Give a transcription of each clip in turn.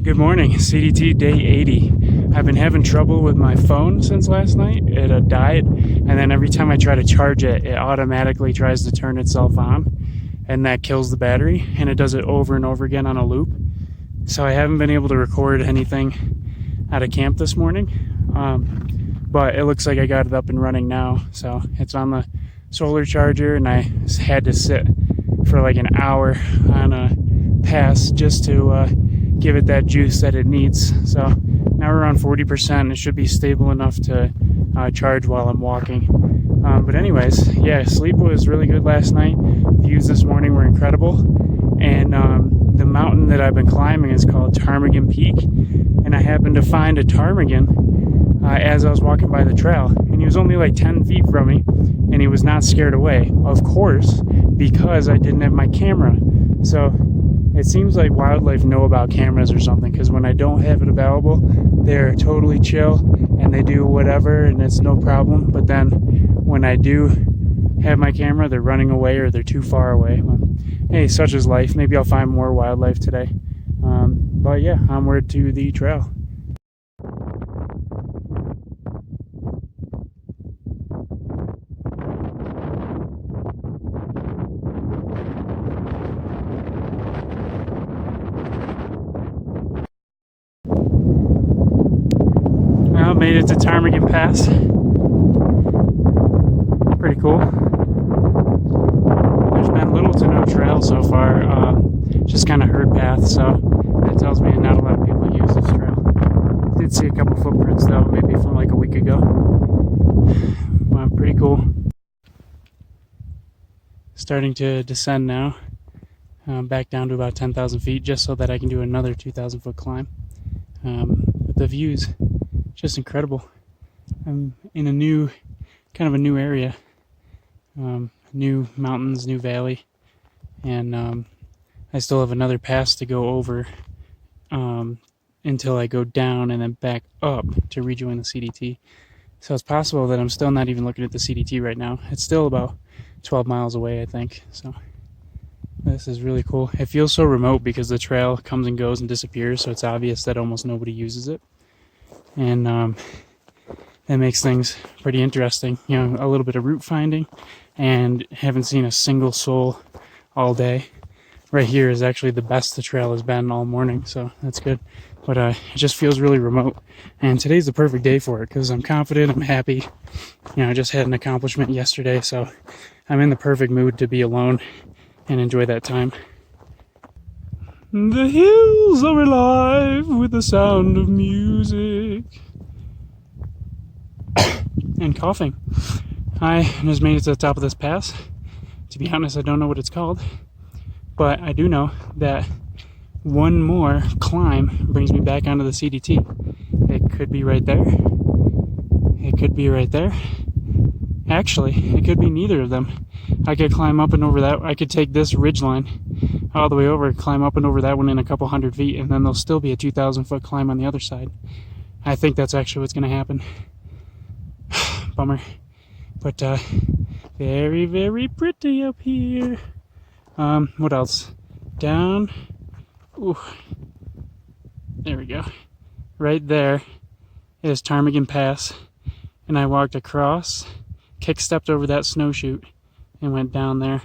Good morning, CDT day 80. I've been having trouble with my phone since last night. It died, and then every time I try to charge it, it automatically tries to turn itself on, and that kills the battery, and it does it over and over again on a loop. So I haven't been able to record anything out of camp this morning, but it looks like I got it up and running now. So it's on the solar charger, and I had to sit for like an hour on a pass just to give it that juice that it needs. So now we're around 40%. It should be stable enough to charge while I'm walking. But anyways, yeah, sleep was really good last night. Views this morning were incredible. And the mountain that I've been climbing is called Ptarmigan Peak. And I happened to find a ptarmigan as I was walking by the trail. And he was only like 10 feet from me. And he was not scared away, of course, because I didn't have my camera. So it seems like wildlife know about cameras or something, because when I don't have it available, they're totally chill and they do whatever and it's no problem. But then when I do have my camera, they're running away or they're too far away. Well, hey, such is life. Maybe I'll find more wildlife today. But yeah, onward to the trail. Well, made it to Ptarmigan Pass. Pretty cool. There's been little to no trail so far, just kind of herd path, so that tells me not a lot of people use this trail. Did see a couple footprints though, maybe from like a week ago. Pretty cool. Starting to descend now, back down to about 10,000 feet, just so that I can do another 2,000 foot climb. But the views, just incredible. I'm in a new, kind of a new area, new mountains, new valley, and I still have another pass to go over until I go down and then back up to rejoin the CDT. So it's possible that I'm still not even looking at the CDT right now. It's still about 12 miles away, I think. So this is really cool. It feels so remote because the trail comes and goes and disappears, so it's obvious that almost nobody uses it. And that makes things pretty interesting. You know, a little bit of route finding, and haven't seen a single soul all day. Right here is actually the best the trail has been all morning, so that's good. But it just feels really remote, and today's the perfect day for it because I'm confident, I'm happy. You know, I just had an accomplishment yesterday, so I'm in the perfect mood to be alone and enjoy that time. The hills are alive with the sound of music. And coughing. I just made it to the top of this pass. To be honest, I don't know what it's called, but I do know that one more climb brings me back onto the CDT. It could be right there. It could be right there. Actually, it could be neither of them. I could climb up and over that. I could take this ridgeline all the way over, climb up and over that one in a couple hundred feet, and then there'll still be a 2,000 foot climb on the other side. I think that's actually what's going to happen. Bummer. But very, very pretty up here. What else? Down. Ooh. There we go. Right there is Ptarmigan Pass. And I walked across, kick-stepped over that snowshoot, and went down there.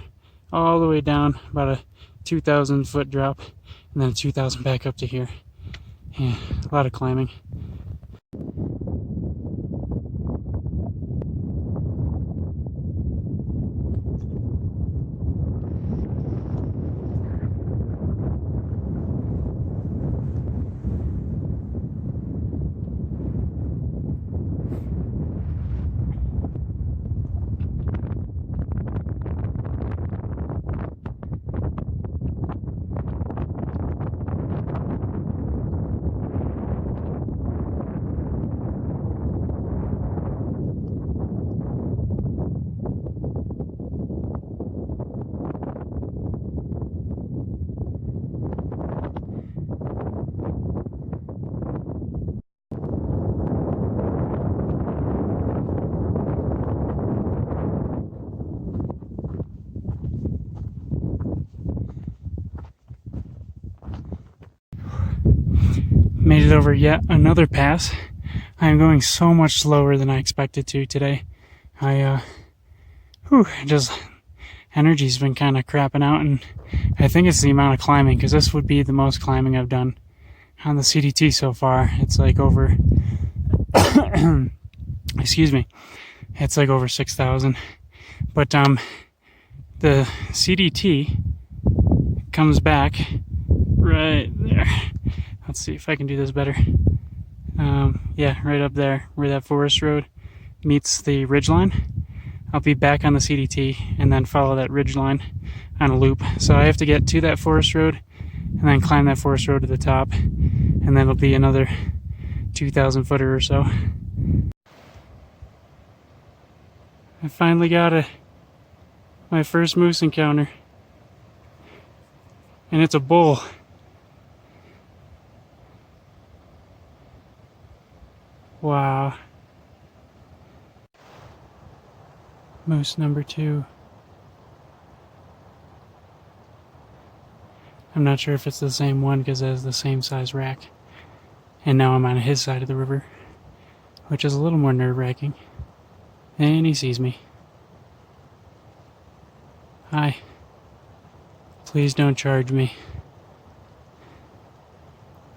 All the way down, about a 2,000 foot drop, and then a 2,000 back up to here. Yeah, a lot of climbing. Made it over yet another pass. I am going so much slower than I expected to today. Just energy's been kind of crapping out, and I think it's the amount of climbing, because this would be the most climbing I've done on the CDT so far. It's like over, excuse me, it's like over 6,000. But the CDT comes back right there. Let's see if I can do this better. Yeah, right up there where that forest road meets the ridgeline. I'll be back on the CDT and then follow that ridgeline on a loop. So I have to get to that forest road and then climb that forest road to the top, and then it'll be another 2,000 footer or so. I finally got my first moose encounter, and it's a bull. Wow. Moose number 2. I'm not sure if it's the same one because it has the same size rack. And now I'm on his side of the river, which is a little more nerve-wracking. And he sees me. Hi. Please don't charge me.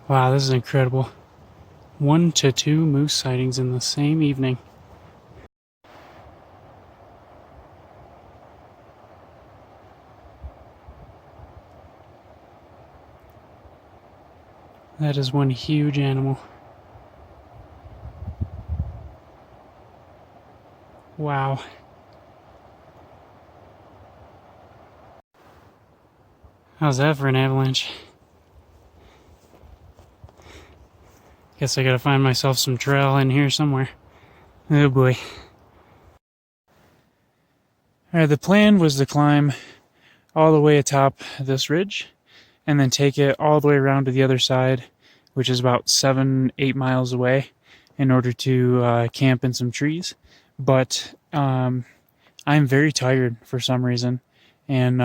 Wow, this is incredible. 1 to 2 moose sightings in the same evening. That is one huge animal. Wow. How's that for an avalanche? Guess I gotta find myself some trail in here somewhere. Oh boy. Alright, the plan was to climb all the way atop this ridge and then take it all the way around to the other side, which is about 7-8 miles away, in order to camp in some trees. But I'm very tired for some reason, and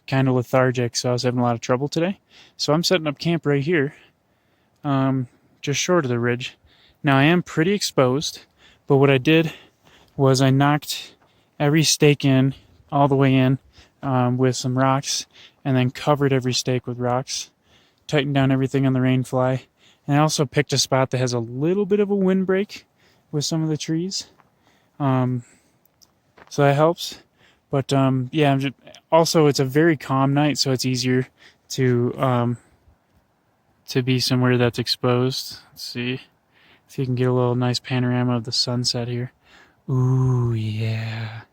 kind of lethargic, so I was having a lot of trouble today. So I'm setting up camp right here, just short of the ridge. Now I am pretty exposed, but what I did was I knocked every stake in, all the way in, with some rocks, and then covered every stake with rocks, tightened down everything on the rainfly, and I also picked a spot that has a little bit of a windbreak with some of the trees, so that helps. But yeah, also it's a very calm night, so it's easier to be somewhere that's exposed. Let's see if you can get a little nice panorama of the sunset here. Ooh, yeah.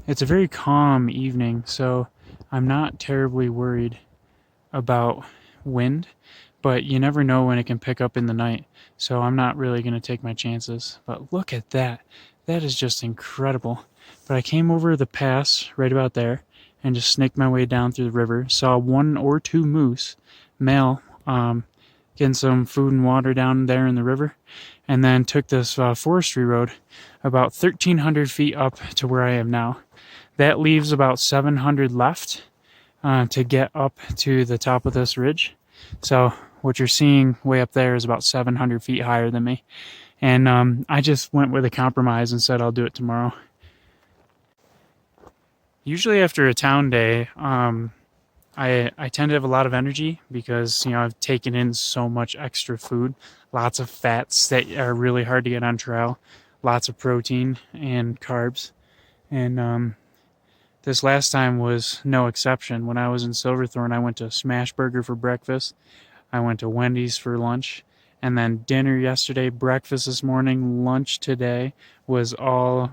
It's a very calm evening, so I'm not terribly worried about wind, but you never know when it can pick up in the night, so I'm not really going to take my chances. But look at that. That is just incredible. But I came over the pass right about there and just snaked my way down through the river. Saw 1 or 2 moose, male, getting some food and water down there in the river, and then took this forestry road about 1,300 feet up to where I am now. That leaves about 700 left to get up to the top of this ridge. So what you're seeing way up there is about 700 feet higher than me. And I just went with a compromise and said I'll do it tomorrow. Usually after a town day, I tend to have a lot of energy because, you know, I've taken in so much extra food, lots of fats that are really hard to get on trail, lots of protein and carbs. And this last time was no exception. When I was in Silverthorne, I went to Smashburger for breakfast. I went to Wendy's for lunch. And then dinner yesterday, breakfast this morning, lunch today was all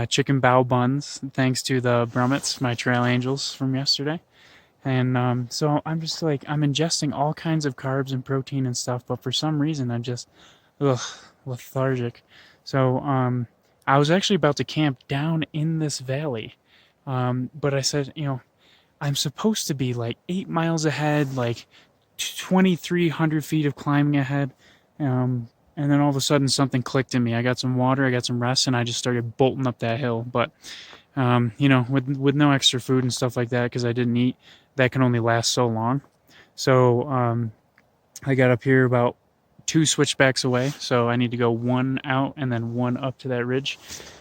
chicken bao buns, thanks to the Brummets, my trail angels from yesterday. And so I'm just like, I'm ingesting all kinds of carbs and protein and stuff, but for some reason I'm just lethargic. So I was actually about to camp down in this valley, but I said, you know, I'm supposed to be like 8 miles ahead, like 2,300 feet of climbing ahead. And then all of a sudden something clicked in me. I got some water, I got some rest, and I just started bolting up that hill. But, you know, with no extra food and stuff like that, because I didn't eat, that can only last so long. So I got up here about 2 switchbacks away, so I need to go 1 out and then 1 up to that ridge,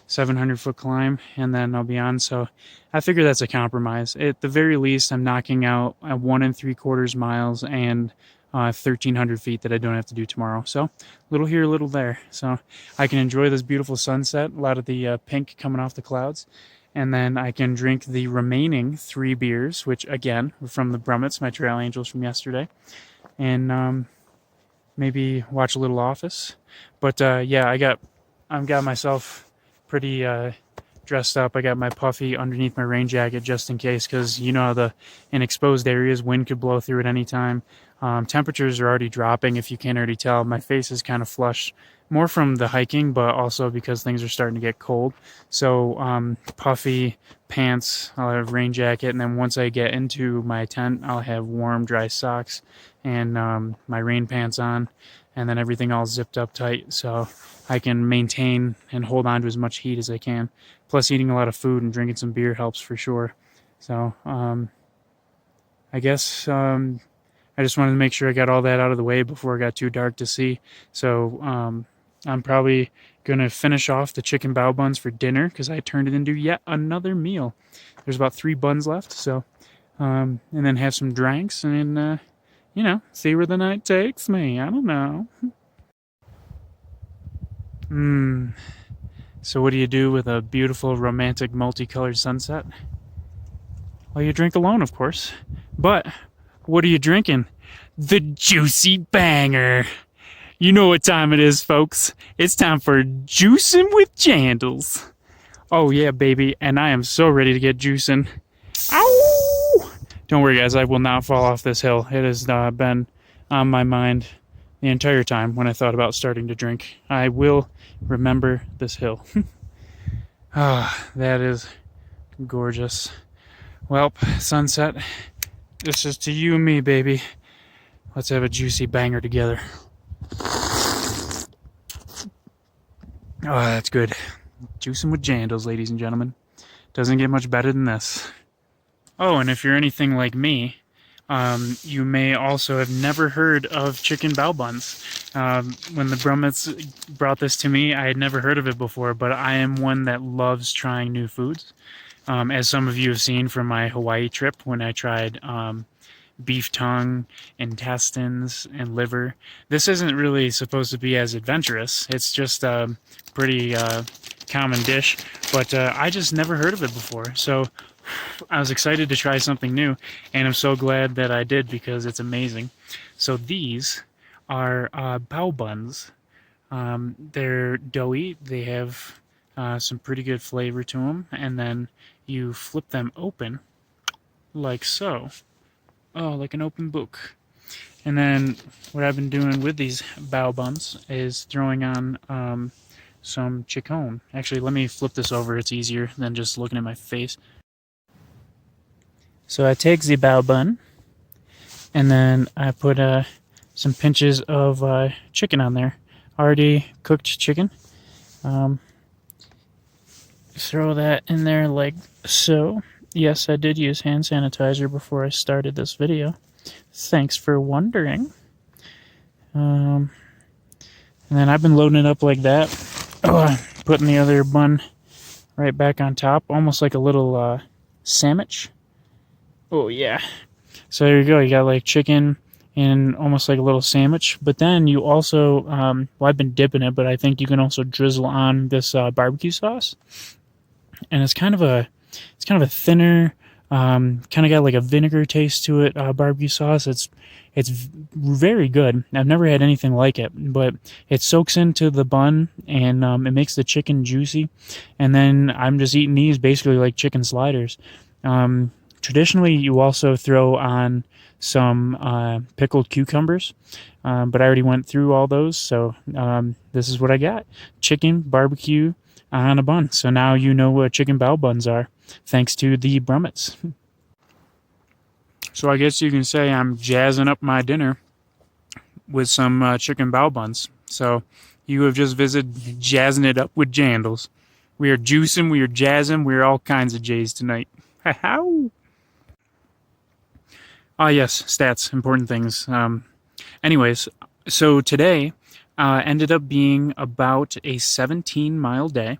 700-foot climb, and then I'll be on. So I figure that's a compromise. At the very least, I'm knocking out 1 3/4 miles and 1,300 feet that I don't have to do tomorrow. So a little here, a little there. So I can enjoy this beautiful sunset, a lot of the pink coming off the clouds. And then I can drink the remaining 3 beers, which again were from the Brummets, my trail angels from yesterday. And maybe watch a little Office. But yeah, I've got myself pretty dressed up. I got my puffy underneath my rain jacket just in case, because you know in exposed areas, wind could blow through at any time. Temperatures are already dropping, if you can't already tell. My face is kind of flushed, more from the hiking, but also because things are starting to get cold. So puffy pants, I'll have rain jacket, and then once I get into my tent, I'll have warm, dry socks and my rain pants on, and then everything all zipped up tight so I can maintain and hold on to as much heat as I can. Plus, eating a lot of food and drinking some beer helps for sure. So I guess I just wanted to make sure I got all that out of the way before it got too dark to see. So I'm probably going to finish off the chicken bao buns for dinner because I turned it into yet another meal. There's about 3 buns left, so and then have some drinks and you know, see where the night takes me. I don't know. So what do you do with a beautiful, romantic, multicolored sunset? Well, you drink alone, of course. But what are you drinking? The Juicy Banger. You know what time it is, folks. It's time for Juicing with Jandals. Oh yeah, baby, and I am so ready to get juicing. Ow! Don't worry, guys, I will not fall off this hill. It has been on my mind the entire time when I thought about starting to drink. I will remember this hill. Ah, that is gorgeous. Well, sunset, this is to you and me, baby. Let's have a juicy banger together. Oh, that's good. Juicing with Jandals, ladies and gentlemen. Doesn't get much better than this. Oh, and if you're anything like me, you may also have never heard of chicken bao buns. When the Brummets brought this to me, I had never heard of it before, but I am one that loves trying new foods. As some of you have seen from my Hawaii trip when I tried beef tongue, intestines, and liver. This isn't really supposed to be as adventurous. It's just a pretty common dish, but I just never heard of it before. So I was excited to try something new, and I'm so glad that I did because it's amazing. So these are bao buns. They're doughy. They have some pretty good flavor to them, and then you flip them open like so. Oh, like an open book. And then what I've been doing with these bao buns is throwing on some chicken. Actually, let me flip this over. It's easier than just looking at my face. So I take the bao bun, and then I put some pinches of chicken on there. Already cooked chicken. Throw that in there like so. Yes, I did use hand sanitizer before I started this video. Thanks for wondering. And then I've been loading it up like that. Oh, putting the other bun right back on top, almost like a little sandwich. Oh yeah. So there you go. You got like chicken and almost like a little sandwich. But then you also, well, I've been dipping it, but I think you can also drizzle on this barbecue sauce. And it's kind of a thinner, kind of got like a vinegar taste to it. Barbecue sauce. It's very good. I've never had anything like it, but it soaks into the bun and it makes the chicken juicy. And then I'm just eating these basically like chicken sliders. Traditionally, you also throw on some pickled cucumbers, but I already went through all those, so this is what I got. Chicken, barbecue on a bun. So now you know what chicken bao buns are, thanks to the Brummets. So I guess you can say I'm jazzing up my dinner with some chicken bao buns. So you have just visited Jazzing It Up with Jandals. We are juicing, we are jazzing, we are all kinds of J's tonight. How? Ah, yes, stats, important things. Anyways, so today ended up being about a 17-mile day,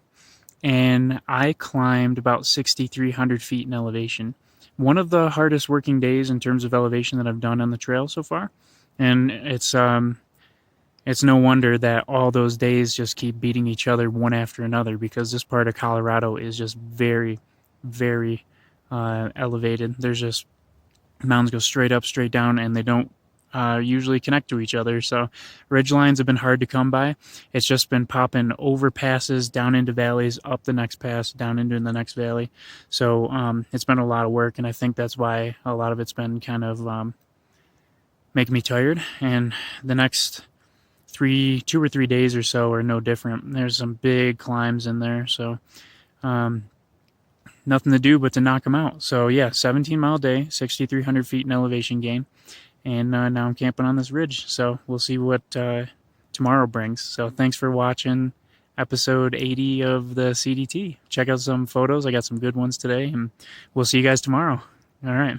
and I climbed about 6,300 feet in elevation. One of the hardest working days in terms of elevation that I've done on the trail so far, and it's no wonder that all those days just keep beating each other one after another, because this part of Colorado is just very, very elevated. There's just mountains go straight up, straight down, and they don't usually connect to each other. So ridge lines have been hard to come by. It's just been popping over passes, down into valleys, up the next pass, down into the next valley. So it's been a lot of work, and I think that's why a lot of it's been kind of making me tired. And the next 2 or 3 days or so are no different. There's some big climbs in there, so nothing to do but to knock them out. So yeah, 17-mile day, 6,300 feet in elevation gain, and now I'm camping on this ridge. So we'll see what tomorrow brings. So thanks for watching episode 80 of the CDT. Check out some photos. I got some good ones today, and we'll see you guys tomorrow. All right.